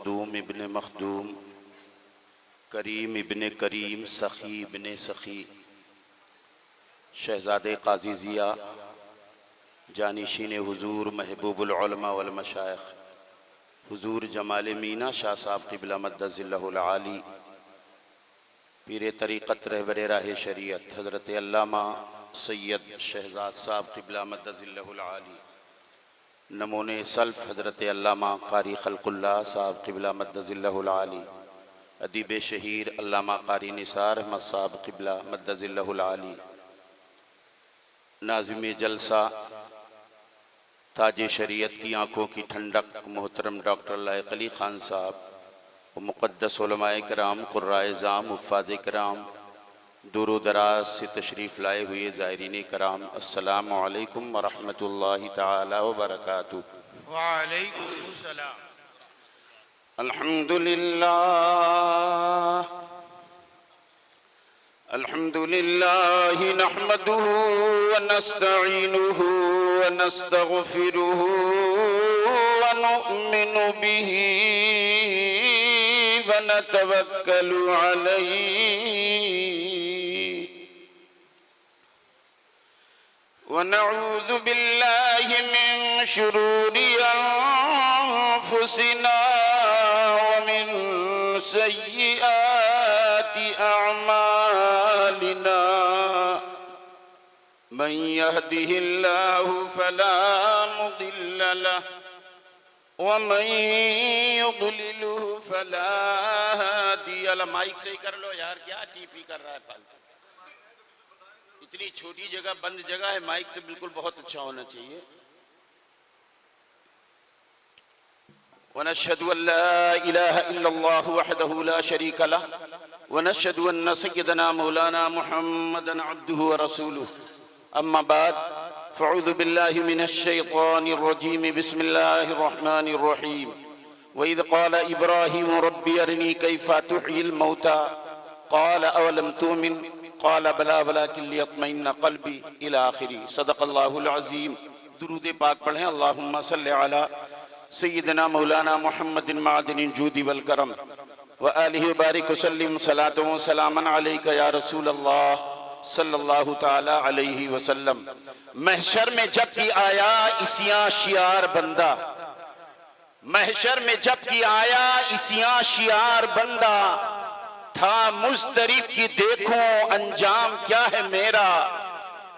मखदूम इब्न मखदूम, करीम इब्न करीम, सखी इब्न सखी, शहज़ादे क़ाज़ी ज़िया, जानिशीन हुजूर महबूबुल उलमा वल मशाइख़ हुजूर जमाल मीना शाह साहब क़िबला मद्दज़िल्लहुल आली, पीर तरीक़त रहबर राह शरीयत हज़रत अल्लामा सैयद शहज़ाद साहब क़िबला मद्दज़िल्लहुल आली, नमूने सल्फ़ हज़रत अल्लामा क़ारी ख़ल्क़ुल्लाह साहब क़िबला मद्दज़िल्लहुल आली, अदीब शहीर अल्लामा क़ारी निसार अहमद साहब क़िबला मद्दज़िल्लहुल आली, नाज़िम जलसा ताज शरीयत की आँखों की ठंडक मोहतरम डॉक्टर लायक़ अली ख़ान साहब व मुक़द्दस उलमाए किराम, क़ुर्राए ज़ाम, हुफ़्फ़ाज़े किराम, दूर दराज से तशरीफ़ लाए हुए ज़ायरीन कराम, अस्सलामु अलैकुम व रहमतुल्लाहि तआला व बरकातुहू। व अलैकुम सलाम। अल्हम्दुलिल्लाह नहमदुहु व नस्तईनुहु व नस्तगफिरुहु व नु'मिनु बिही व नतवक्कलु अलैहि व नऊज़ु बिल्लाहि मिन शुरूरि अन्फुसिना व मिन सय्यिआति अअमालिना, मन यहदिहिल्लाहु फला मुदिल्ल लहु व मन युद्लिलहु फला हादिय लहु। माइक सही कर लो यार, क्या टीपी कर रहा है फालतू। इतनी छोटी जगह, बंद जगह है, माइक तो बिल्कुल बहुत अच्छा होना चाहिए। वनशहदु अल्ला इलाहा इल्लल्लाहु वहदहु ला शरीका लह व नशहदु अन्न सय्यदना मौलाना मुहम्मदन अब्दुहु व रसूलुहु, अम्मा बाद फ़अऊज़ु बिल्लाहि मिनश शैतानिर रजीम, बिस्मिल्लाहिर रहमानिर रहीम। व इज़ क़ाल इब्राहीम रब्बी अरिनी कैफ़ तुह्यिल मौता क़ाल अवलम तुमिन क़ाल बला वलाकिन लियत्मइन्ना क़ल्बी इला आखिरी। सदक़ल्लाहुल अज़ीम। दुरूद पाक पढ़ें। अल्लाहुम्मा सल्लि अला सय्यिदना मौलाना मुहम्मदिन मादिनिल जूदि वल करम व आलिहि व बारिक वसल्लिम सलातन व सलामन अलैका या रसूल अल्लाह सल्लल्लाहु तआला अलैहि वसल्लम। महशर में जब की आया इसियां शियार बंदा, महशर में जब की आया इसियां शियार बंदा, था मुस्तरिब की देखूं अंजाम क्या है मेरा।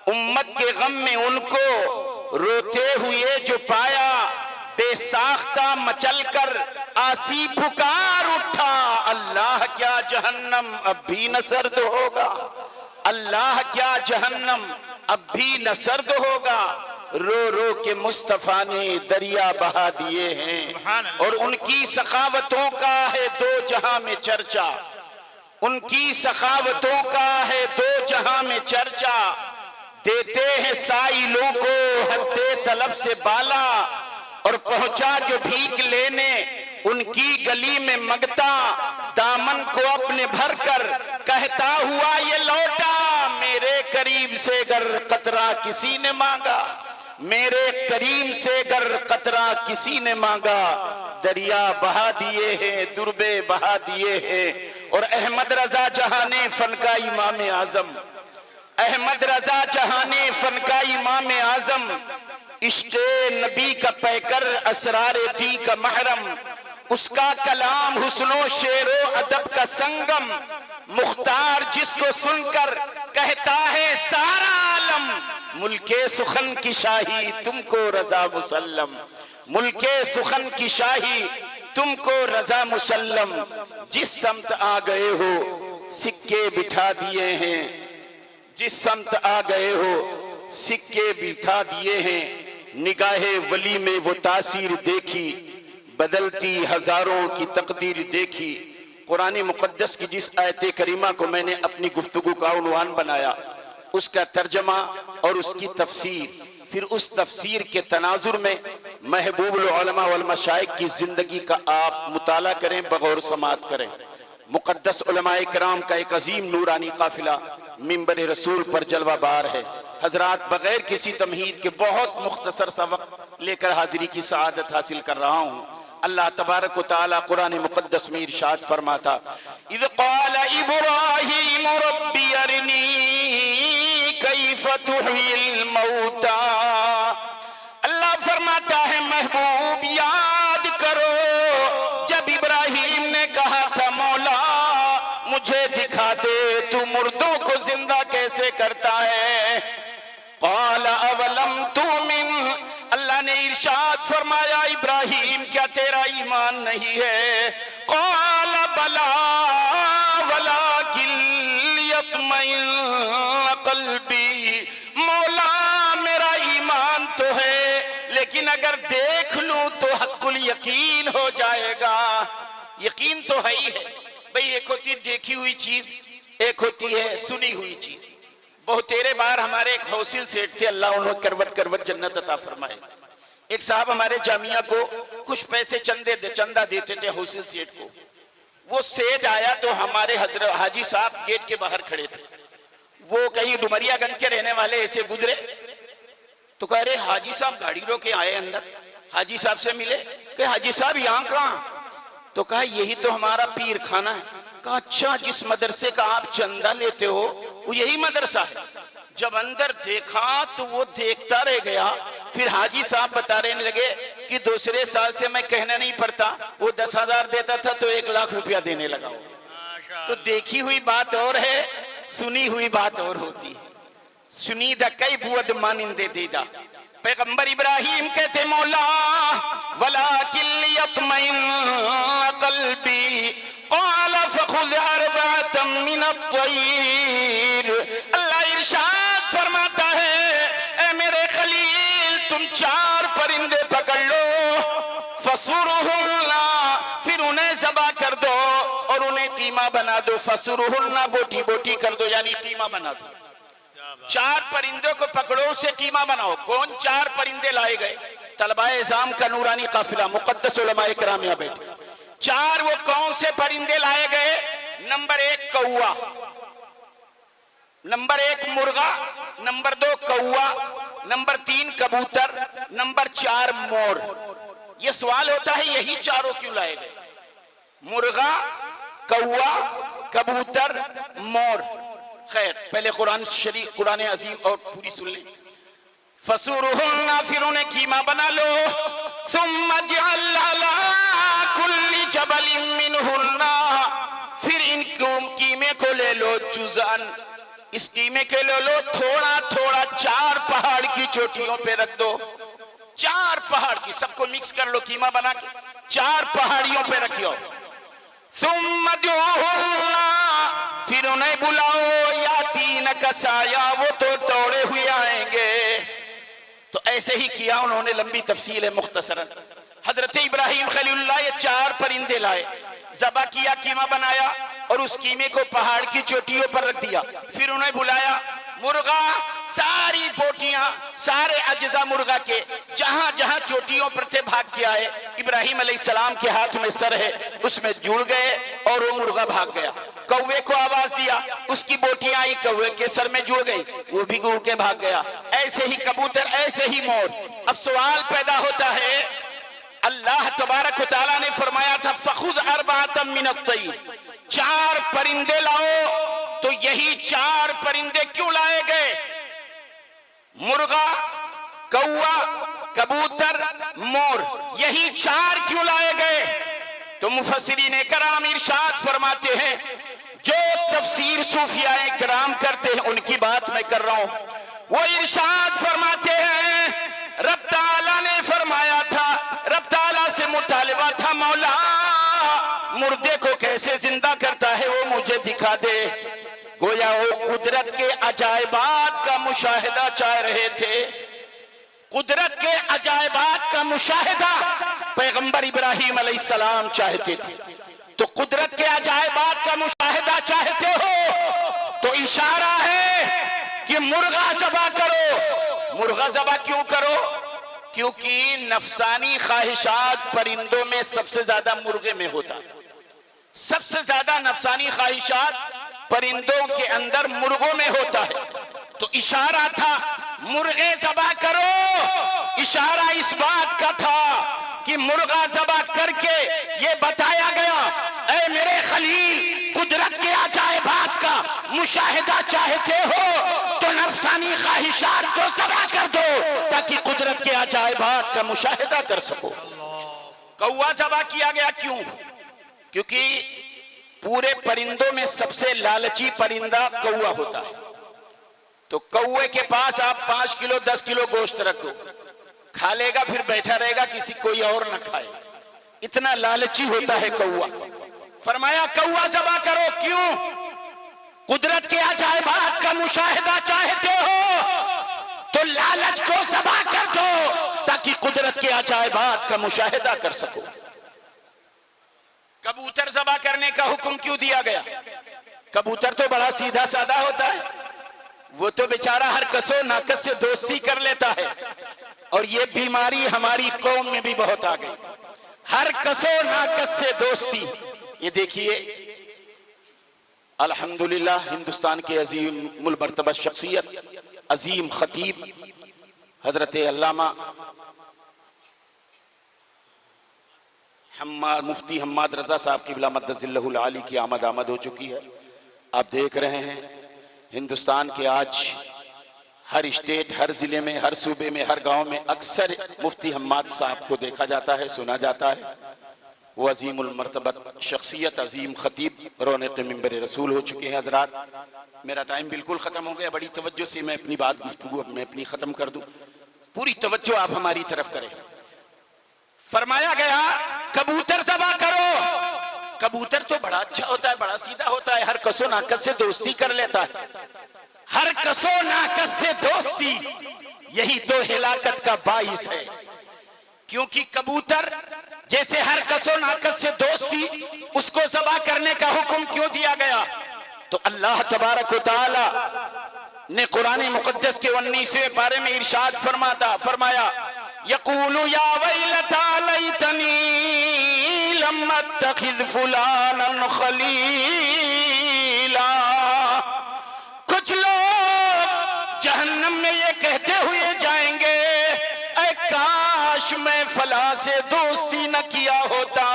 उम्मत के गम में उनको रोते हुए जो पाया, बेसाख्ता मचल कर आसी पुकार उठा, अल्लाह क्या जहन्नम अब भी न सर्द होगा, अल्लाह क्या जहन्नम अब भी न सर्द होगा। रो रो के मुस्तफा ने दरिया बहा दिए हैं और उनकी सखावतों का है दो जहां में चर्चा, उनकी सखावतों का है दो जहां में चर्चा। देते हैं साइलों को हद्दे तलब से बाला, और पहुंचा जो भीख लेने उनकी गली में मगता, दामन को अपने भर कर कहता हुआ ये लौटा, मेरे करीब से गर कतरा किसी ने मांगा, मेरे करीम से गर कतरा किसी ने मांगा। दरिया बहा दिए हैं, दुर्बे बहा दिए हैं। और अहमद रजा जहाने फन का इमाम आजम, अहमद रजा जहाने फन का इमाम आजम, इश्क़े नबी का पैकर असरार दी का महरम, उसका कलाम हुस्नो शेरो अदब का संगम, मुख्तार जिसको सुनकर कहता है सारा आलम, मुल्के सुखन की शाही तुमको रजा मुसल्लम, मुल्के सुखन की शाही तुमको रजा मुसल्लम। जिस समत आ गए हो सिक्के बिठा दिए हैं, जिस समत आ गए हो सिक्के बिठा दिए हैं। निगाहे वली में वो तासीर देखी, बदलती हजारों की तकदीर देखी। कुरान मुक़द्दस की जिस आयत करीमा को मैंने अपनी गुफ्तगू का उन्वान बनाया, उसका तर्जमा और उसकी तफसीर, फिर उस तफसीर के तनाजुर में महबूबुल उलमा वल मशाइख की जिंदगी का आप मुताला करें, बगौर समात करें। मुक़द्दस उलमाए किराम का एक अजीम नूरानी काफिला मिंबर रसूल पर जलवा बार है। हजरात, बगैर किसी तमहीद के बहुत मुख्तसर सा वक्त लेकर हाजिरी की सआदत हासिल कर रहा हूँ। अल्लाह तबारक व तआला कुरान मुक़द्दस में इरशाद फरमाता, इज़ क़ाल इब्राहीम रब्बी अरनी कैफ़ तुह्यिल मौता। अल्लाह फरमाता है महबूब याद करो जब इब्राहीम ने कहा था मौला मुझे दिखा दे तू मुर्दों को जिंदा कैसे करता है। क़ाल अवलम तुमिन, अल्लाह ने इरशाद फरमाया इब्राहीम क्या तेरा ईमान नहीं है। क़ाल बला वलाकिन लियत्मइन्न क़ल्बी, मौला मेरा ईमान तो है लेकिन अगर देख लूं तो हक़्क़ुल यकीन हो जाएगा। यकीन तो है ही है भाई, एक होती है देखी हुई चीज, एक होती है सुनी हुई चीज। बहुत तेरे बार हमारे एक हौसिल सेठ थे, अल्लाह उन्हें करवट करवट जन्नत अता फरमाए। एक साहब हमारे जामिया को कुछ पैसे चंदा देते थे हौसिल सेठ को। वो सेठ आया तो हमारे हाजी साहब गेट के बाहर खड़े थे। वो कहीं डुमरियागंज के रहने वाले ऐसे गुजरे तो कह रहे हाजी साहब गाड़ी रोके आए अंदर। हाजी साहब से मिले, कहे हाजी साहब यहाँ कहाँ? तो कहा यही तो हमारा पीर खाना है। कहा अच्छा, जिस मदरसे का आप चंदा लेते हो वो यही मदरसा है। जब अंदर देखा तो वो देखता रह गया। फिर हाजी साहब बता रहे लगे कि दूसरे साल से मैं कहना नहीं पड़ता, वो 10,000 देता था तो 1,00,000 रुपया देने लगा। तो देखी हुई बात और है, सुनी हुई बात और होती है। सुनीदा कई बुअद मानिंदे दीदा। पैगंबर इब्राहिम कहते मौला वलाकिन लियत्मइन्न क़ल्बी क़ाल फ़ख़ुज़ अर्बअतम मिनत-तय्र। अल्लाह इरशाद फरमाता है ए मेरे खलील तुम 4 परिंदे पकड़ लो, फसुरहुन्ना, फिर उन्हें ज़बा कर दो और उन्हें कीमा बना दो। फसुरहुन्ना बोटी बोटी कर दो यानी कीमा बना दो। 4 परिंदों को पकड़ो उसे कीमा बनाओ। कौन 4 परिंदे लाए गए? तलबाए इज़ाम का नूरानी काफिला मुक़द्दस उलमाए किराम यहाँ बैठे। 4 वो कौन से परिंदे लाए गए? नंबर 1 कौआ, नंबर 1 मुर्गा, नंबर 2 कौआ, नंबर 3 कबूतर, नंबर 4 मोर। ये सवाल होता है यही चारों क्यों लाए गए? मुर्गा, कौआ, कबूतर, मोर। खैर पहले कुरान शरीफ कुरान अजीम और पूरी सुन लें। फसुरहुन्ना, फिर उन्हें कीमा बना लो। सुम्मा जअल अला कुल्ली जबलिन मिनहुन्ना, फिर इन कीमे को ले लो जुज़अन, इस कीमे के ले लो थोड़ा थोड़ा 4 पहाड़ की चोटियों पे रख दो। 4 पहाड़ की सबको मिक्स कर लो कीमा बना के 4 पहाड़ियों पे रखियो। सुम्मा दुहुन्ना, फिर उन्हें बुलाओ यातीन कसाया, वो तो दौड़े हुए आएंगे। तो ऐसे ही किया उन्होंने। लंबी तफसील है मुख्तसरन। हजरत इब्राहिम खलीलुल्लाह ये 4 परिंदे लाए, ज़बा किया, कीमा बनाया और उस कीमे को पहाड़ की चोटियों पर रख दिया। फिर उन्हें बुलाया। मुर्गा, सारी बोटियां, सारे अज्जा मुर्गा के जहां जहां चोटियों पर थे भाग के आए। इब्राहिम अलैहिस्सलाम के हाथ में सर है, उसमें जुड़ गए और वो मुर्गा भाग गया। कौवे को आवाज दिया, उसकी बोटियां आई, कौवे के सर में जुड़ गई, वो भी उड़ के भाग गया। ऐसे ही कबूतर, ऐसे ही मोर। अब सवाल पैदा होता है, अल्लाह तबारक व तआला ने फरमाया था फ़ख़ुज़ अर्बअतम मिनत-तय्र, 4 परिंदे लाओ। तो यही 4 परिंदे क्यों लाए गए? मुर्गा, कौआ, कबूतर, मोर, यही 4 क्यों लाए गए? तो मुफस्सिरीन कराम इरशाद फरमाते हैं, जो तफसीर सूफियाए कराम करते हैं उनकी बात मैं कर रहा हूं। वो इरशाद फरमाते हैं रब ताला ने फरमाया था, रब ताला से मुतालिबा था मौला मुर्दे को कैसे जिंदा करता है वो मुझे दिखा दे। गोया वो कुदरत के अजायबात का मुशाहिदा चाह रहे थे। कुदरत के अजायबात का मुशाहिदा पैगंबर इब्राहिम अलैहिस्सलाम चाहते थे। तो कुदरत के अजायबात का मुशाहिदा चाहते हो तो इशारा है कि मुर्गा ज़बा करो। मुर्गा ज़बा क्यों करो? क्योंकि नफसानी ख्वाहिशात परिंदों में सबसे ज्यादा मुर्गे में होता है। सबसे ज्यादा नफसानी ख्वाहिशात परिंदों के अंदर मुर्गों में होता है। तो इशारा था मुर्गे ज़बा करो। इशारा इस बात का था कि मुर्गा ज़बह करके ये बताया गया, ऐ मेरे खलील, कुदरत के अजायबात का मुशाहिदा चाहते हो तो नफ्सानी ख्वाहिशात को ज़बह कर दो ताकि कुदरत के अजायबात का मुशाहिदा कर सको। कौवा ज़बह किया गया क्यों? क्योंकि पूरे परिंदों में सबसे लालची परिंदा कौवा होता है। तो कौवे के पास आप 5 किलो 10 किलो गोश्त रख दो, खा लेगा, फिर बैठा रहेगा, किसी कोई और न खाए, इतना लालची होता है कौवा। फरमाया कौवा ज़बह करो। क्यों? कुदरत के अजायबात का मुशाहिदा चाहते हो तो लालच को ज़बह कर दो ताकि कुदरत के अजायबात का मुशाहिदा कर सको। कबूतर ज़बह करने का हुक्म क्यों दिया गया? कबूतर तो बड़ा सीधा साधा होता है, वो तो बेचारा हर कसो नाकस से दोस्ती कर लेता है। और ये बीमारी हमारी कौम में भी बहुत आ गई, हर कसो नाकस से दोस्ती। ये देखिए अल्हम्दुलिल्लाह हिंदुस्तान के अजीम उल मर्तबा शख्सियत अजीम खतीब हजरत अल्लामा मुफ्ती हम्माद रजा साहब की बिला मद्दजिल्लहुल आली की आमद हो चुकी है। आप देख रहे हैं हिंदुस्तान के आज हर स्टेट, हर जिले में, हर सूबे में, हर गांव में अक्सर मुफ्ती हम्माद साहब को देखा जाता है, सुना जाता है। वो अजीमुल मर्तबत शख्सियत, अजीम खतीब, रौनक़ मिंबर रसूल हो चुके हैं। हज़रात मेरा टाइम बिल्कुल ख़त्म हो गया, बड़ी तवज्जो से मैं अपनी बात गुफ्तगू मैं अपनी ख़त्म कर दूं, पूरी तवज्जो आप हमारी तरफ करें। फरमाया गया कबूतर ज़बह करो। कबूतर तो बड़ा अच्छा होता है, बड़ा सीधा होता है, हर कसो नाकस से दोस्ती कर लेता है। हर कसो नाकस से दोस्ती, यही तो हिलाकत का बाइस है। क्योंकि कबूतर जैसे हर कसो नाकस से दोस्ती, उसको ज़बह करने का हुक्म क्यों दिया गया? तो अल्लाह तबारक व तआला ने कुरान मुक़द्दस के 19वें पारे में इरशाद फरमाया यक़ूलु या वैलता लैतनी लम अत्तखिज़ फुलानन खलीला। कुछ लोग जहन्नम में ये कहते हुए जाएंगे, ऐ काश मैं फला से दोस्ती न किया होता।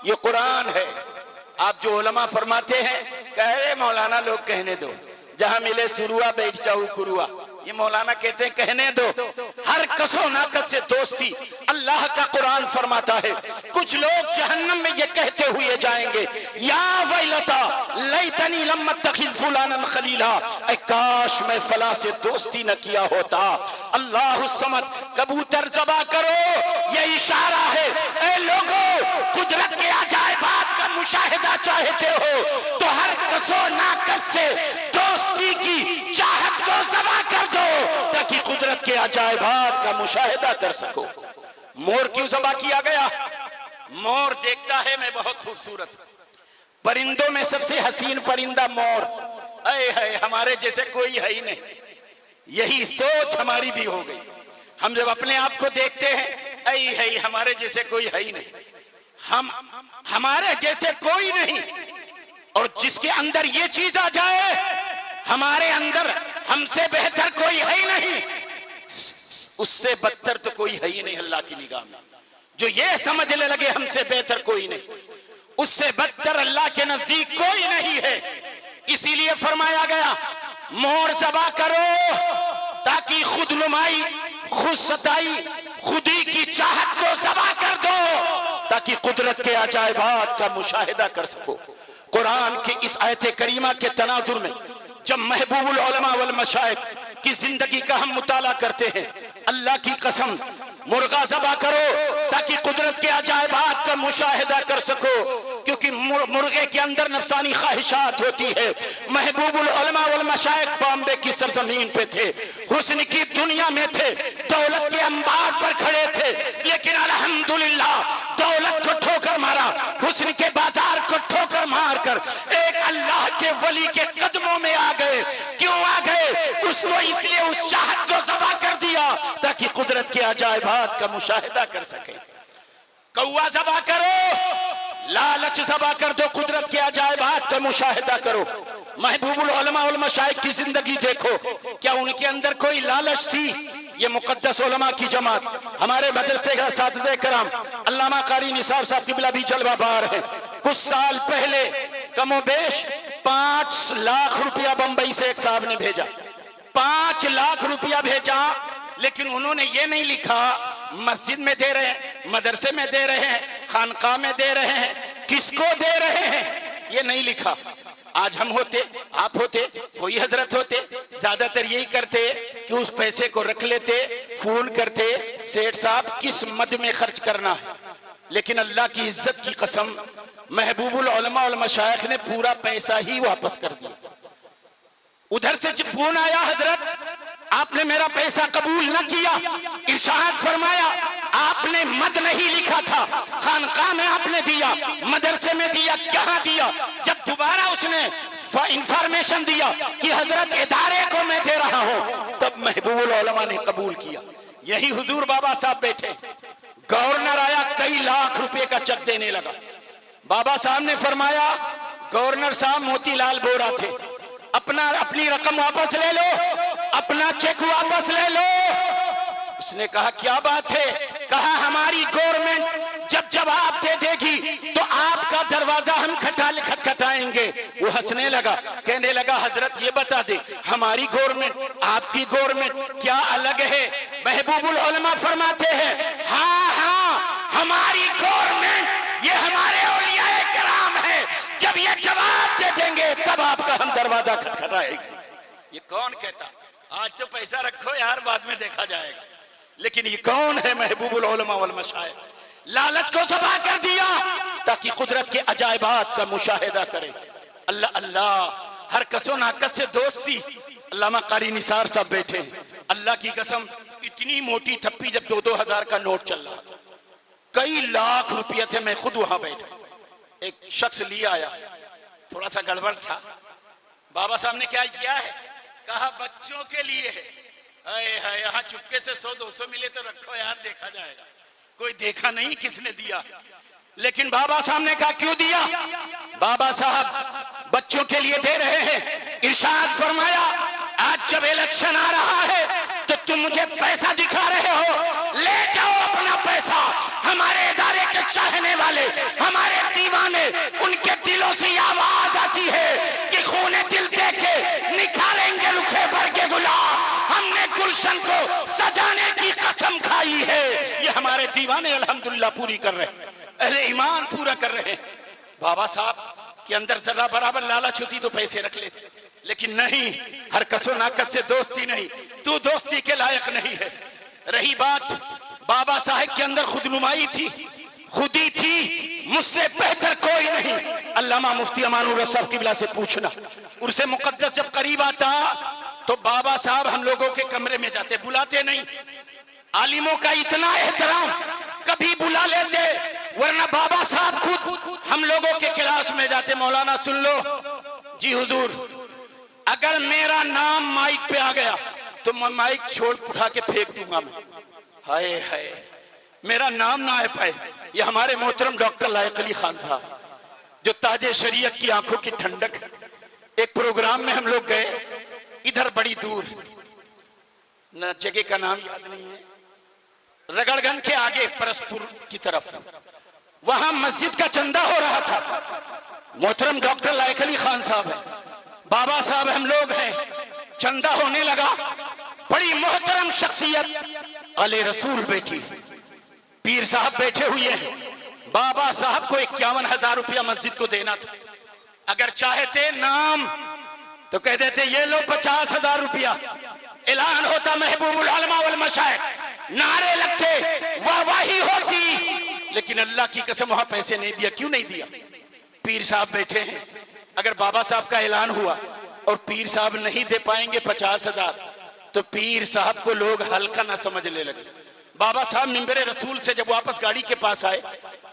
ये कुरान है। आप जो उलमा फरमाते हैं, कहे मौलाना लोग कहने दो, जहां मिले सुरुआ बैठ जाऊं कुरुआ, ये मौलाना कहते हैं कहने दो। हर कसो नाकस से दोस्ती, अल्लाह का कुरान फरमाता है कुछ लोग जहन्नम में ये कहते हुए जाएंगे, या वैलता लैतनी लम अत्तखिज़ फुलानन खलीला, ऐ काश मैं फला से दोस्ती न किया होता। अल्लाहु समद। कबूतर ज़बह करो, ये इशारा है, ऐ लोगों, कुदरत के अजायबात का मुशाहिदा चाहते हो तो हर कसो नाकस से दोस्ती की चाहत को ज़बह कर दो ताकि कुदरत के अजायबात का मुशाहिदा कर सको। मोर क्यों ज़बह किया गया? मोर देखता है मैं बहुत खूबसूरत, परिंदों में सबसे हसीन परिंदा मोर। अरे है, हमारे जैसे कोई है ही नहीं। यही सोच हमारी भी हो गई। हम जब अपने आप को देखते हैं, ऐ है, हमारे जैसे कोई है ही नहीं, हमारे जैसे कोई नहीं। और जिसके अंदर ये चीज आ जाए, हमारे अंदर हमसे बेहतर कोई है ही नहीं, उससे बदतर तो कोई है ही नहीं अल्लाह की निगाह में। जो ये समझने लगे हमसे बेहतर कोई नहीं, उससे बदतर अल्लाह के नजदीक कोई नहीं है। इसीलिए फरमाया गया मोर ज़बह करो ताकि खुद नुमाई, खुद सताई, खुदी की चाहत को ज़बह कर दो ताकि कुदरत के अजायबात का मुशाहिदा कर सको। कुरान के इस आयत करीमा के तनाजुर में जब महबूबुल उलमा वल मशाइख की जिंदगी का हम मुताला करते हैं, अल्लाह की कसम मुर्गा ज़बह करो ताकि कुदरत के अजायबात का मुशाहिदा कर सको, क्योंकि मुर्गे के अंदर नफसानी ख्वाहिशात होती है। महबूबुल उलमा वल मशाइख बॉम्बे की सरजमीन पे थे, हुस्न की दुनिया में थे, दौलत के अंबार पर खड़े थे, लेकिन अल्हम्दुलिल्लाह दौलत को ठोकर मारा, हुस्न के बाजार को ठोकर मारकर एक अल्लाह के वली के कदमों में आ गए। क्यों आ गए? उसको इसलिए उस चाहत को ज़बह कर दिया ताकि कुदरत के अजायबात का मुशाहिदा कर सके। कौवा ज़बह करो, लालच ज़बह कर दो, कुदरत के अजायबात का मुशाहिदा करो। महबूबुल उलमा वल मशाइख की जिंदगी देखो, क्या उनके अंदर कोई लालच थी? ये मुकद्दस उलमा की जमात, हमारे मदरसे का साथिज़े कराम अल्लामा कारी निसार साहब क़िबला भी जलवा बार है। कुछ साल पहले कमोबेश 5 लाख रुपया बंबई से एक साहब ने भेजा, 5 लाख रुपया भेजा, लेकिन उन्होंने ये नहीं लिखा मस्जिद में दे रहे हैं, मदरसे में दे रहे हैं, खानकाह में दे रहे हैं, किसको दे रहे हैं ये नहीं लिखा। आज हम होते, आप होते, कोई हजरत होते, ज्यादातर यही करते कि उस पैसे को रख लेते, फोन करते, सेठ साहब किस मद में खर्च करना है। लेकिन अल्लाह की इज्जत की कसम, महबूबुल उलमा वल मशाइख ने पूरा पैसा ही वापस कर दिया। उधर से जब फोन आया, हजरत आपने मेरा पैसा कबूल न किया, इरशाद फरमाया आपने मद नहीं लिखा था, खानकाह में आपने दिया, मदरसे में दिया, कहां दिया। जब दोबारा उसने इंफॉर्मेशन दिया कि हजरत इदारे को मैं दे रहा हूं, तब महबूबुल उलमा ने कबूल किया। यही हुजूर बाबा साहब बैठे, गवर्नर आया, कई लाख रुपए का चेक देने लगा। बाबा साहब ने फरमाया गवर्नर साहब मोतीलाल बोरा थे, अपनी रकम वापस ले लो, अपना चेक वापस ले लो। उसने कहा क्या बात है? कहा हमारी गवर्नमेंट जब जवाब दे देगी तो आपका दरवाजा हम खटखटाएंगे। वो हंसने लगा, कहने लगा हजरत ये बता दे हमारी गवर्नमेंट आपकी गवर्नमेंट क्या अलग है? महबूबुल उलमा फरमाते हैं हाँ हाँ हमारी गवर्नमेंट ये हमारे औलियाए किराम है, जब ये जवाब दे देंगे तब आपका हम दरवाजा खटखटाएंगे। ये कौन कहता? आज तो पैसा रखो यार, बाद में देखा जाएगा। लेकिन ये कौन है? महबूबुल उलमा वल मशाइख। लालच को ज़बा कर दिया ताकि कुदरत के अजायबात का मुशाहिदा करे। अल्लाह अल्लाह, हर कसो नाकस से दोस्ती। अल्लामा कारी निसार साहब बैठे, अल्लाह की कसम इतनी मोटी थप्पी, जब 2-2 हजार का नोट चल रहा था, कई लाख रुपये थे, मैं खुद वहां बैठा, एक शख्स लिया आया, थोड़ा सा गड़बड़ था। बाबा साहब ने क्या किया है? कहा बच्चों के लिए है। हाय यहाँ चुपके से 100-200 मिले तो रखो यार, देखा जाएगा। कोई देखा नहीं किसने दिया, लेकिन बाबा साहब ने कहा क्यों दिया? बाबा साहब बच्चों के लिए दे रहे हैं। इरशाद फरमाया आज जब इलेक्शन आ रहा है तो तुम मुझे पैसा दिखा रहे हो, ले जाओ अपना पैसा। हमारे इदारे के चाहने वाले, हमारे दीवाने, उनके दिलों से आवाज आती है कि खूने दिल दे के निखारेंगे रुखे भर के गुलाब, हमने गुलशन को सजाने की कसम खाई है। ये हमारे दीवाने अल्हम्दुलिल्लाह पूरी कर रहे हैं, अहले ईमान पूरा कर रहे हैं। बाबा साहब के अंदर जरा बराबर लालच होती तो पैसे रख लेते, लेकिन नहीं, हर कसो नाकस से दोस्ती नहीं, तू दोस्ती के लायक नहीं है। रही बात बाबा साहब के अंदर खुदनुमाई थी, खुदी थी, मुझसे बेहतर कोई नहीं। अल्लामा मुफ्ती अमानुर साहब क़िबला से पूछना, उर्से मुक़द्दस जब करीब आता तो बाबा साहब हम लोगों के कमरे में जाते, बुलाते नहीं। आलिमों का इतना एहतराम, कभी बुला लेते, वरना बाबा साहब खुद हम लोगों के क्लास में जाते। मौलाना सुन लो जी हुजूर, अगर मेरा नाम माइक पे आ गया तो मैं माइक छोड़ उठा के फेंक दूंगा मैं। हाय हाय, मेरा नाम ना आ पाए। ये हमारे मोहतरम डॉक्टर लायक अली खान साहब जो ताजे शरीयत की आंखों की ठंडक। एक प्रोग्राम में हम लोग गए, इधर बड़ी दूर, न जगह का नाम याद नहीं है, रगड़गंज के आगे परसपुर की तरफ, वहां मस्जिद का चंदा हो रहा था। मोहतरम डॉक्टर लायक अली खान साहब है, बाबा साहब हम लोग हैं, चंदा होने लगा। बड़ी मोहतरम शख्सियत आले रसूल बैठी, पीर साहब बैठे हुए हैं। बाबा साहब को 51,000 रुपया मस्जिद को देना था। अगर चाहते नाम तो कह देते ये लो 50,000 रुपया। ऐलान होता महबूबुल उलमा वल मशाइख, नारे लगते, वाहवाही होती, लेकिन अल्लाह की कसम वहां पैसे नहीं दिया। क्यों नहीं दिया? पीर साहब बैठे हैं। अगर बाबा साहब का ऐलान हुआ और पीर साहब नहीं दे पाएंगे 50,000 तो पीर साहब को लोग हल्का ना समझने लगे। बाबा साहब मिंबरे रसूल से जब वापस गाड़ी के पास आए,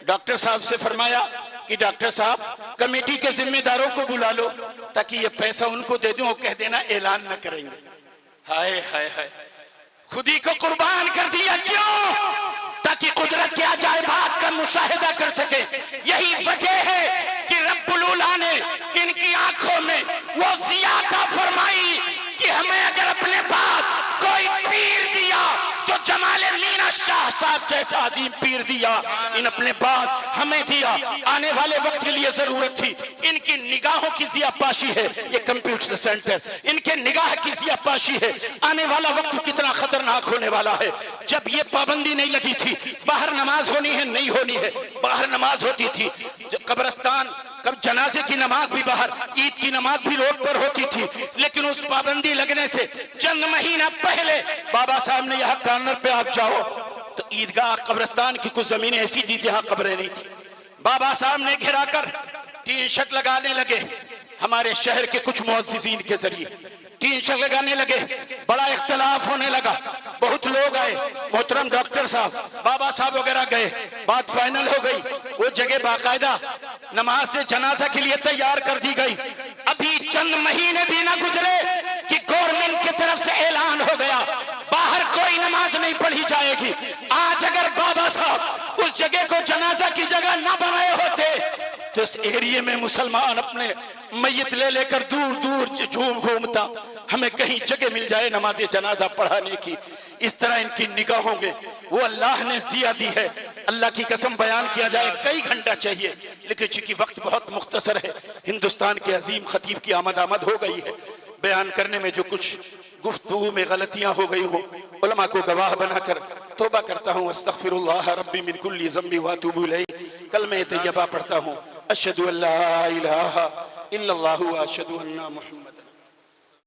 डॉक्टर साहब से फरमाया कि डॉक्टर साहब कमेटी के जिम्मेदारों को बुला लो ताकि ये पैसा उनको दे दूं और कह देना ऐलान न करेंगे। हाय हाय हाय, खुदी को कुर्बान कर दिया। क्यों? ताकि कुदरत के अजायबात का मुशाहिदा कर सके। यही वजह है कि रब्बुल उला ने इनकी आंखों में वो ज़ियादा फरमाई कि हमें अगर अपने पास कोई पीर दिया साहब जैसा अजीम पीर दिया, इन अपने बाद हमें दिया। आने वाले वक्त के लिए जरूरत थी। इनकी निगाहों की ज़ियापाशी है ये कंप्यूटर सेंटर, इनके निगाह की ज़ियापाशी है। आने वाला वक्त कितना खतरनाक होने वाला है। जब ये पाबंदी नहीं लगी थी, बाहर नमाज होनी है नहीं होनी है, बाहर नमाज होती थी। कब्रिस्तान कब जनाजे की नमाज भी बाहर, ईद की नमाज भी रोड पर होती थी। लेकिन उस पाबंदी लगने से चंद महीना पहले बाबा साहब ने यहाँ कॉर्नर पे आप जाओ तो ईदगाह कब्रिस्तान की कुछ जमीनें ऐसी थी जहाँ कब्रें नहीं थी। बाबा साहब ने घिरा कर टीन शर्ट लगाने लगे। हमारे शहर के कुछ मुअज्जिज़ीन के जरिए टीन शर्ट लगाने लगे। बड़ा इख्तलाफ होने लगा, बहुत लोग आए। मोहतरम डॉक्टर साहब, बाबा साहब वगैरह गए, बात फाइनल हो गई। वो जगह बाकायदा नमाज से जनाजा के लिए तैयार कर दी गई। अभी चंद महीने भी ना गुजरे कि गवर्नमेंट की तरफ से ऐलान हो गया बाहर कोई नमाज नहीं पढ़ी जाएगी। आज अगर बाबा साहब उस जगह को जनाजा की जगह ना बनाए होते तो इस एरिया में मुसलमान अपने मैयत ले लेकर दूर दूर घूमता, हमें कहीं जगह मिल जाए नमाज जनाजा पढ़ाने की। इस तरह इनकी निगाहों में वो अल्लाह ने जिया दी है। अल्लाह की कसम बयान किया जाए कई घंटा चाहिए, लेकिन चूंकि वक्त बहुत मुख्तसर है, हिंदुस्तान के अजीम खतीब की आमद हो गई है। बयान करने में जो कुछ गुफ्तगू में गलतियां हो गई हो, उलमा को गवाह बनाकर तौबा करता हूँ। अस्तगफिरुल्लाह रब्बी मिन कुल्ली ज़म्बी व अतूबु इलैह। कलमे तैयबा पढ़ता हूँ, अशहदु अल्ला इलाहा इल्लल्लाहु व अशहदु अन्ना मुहम्मद।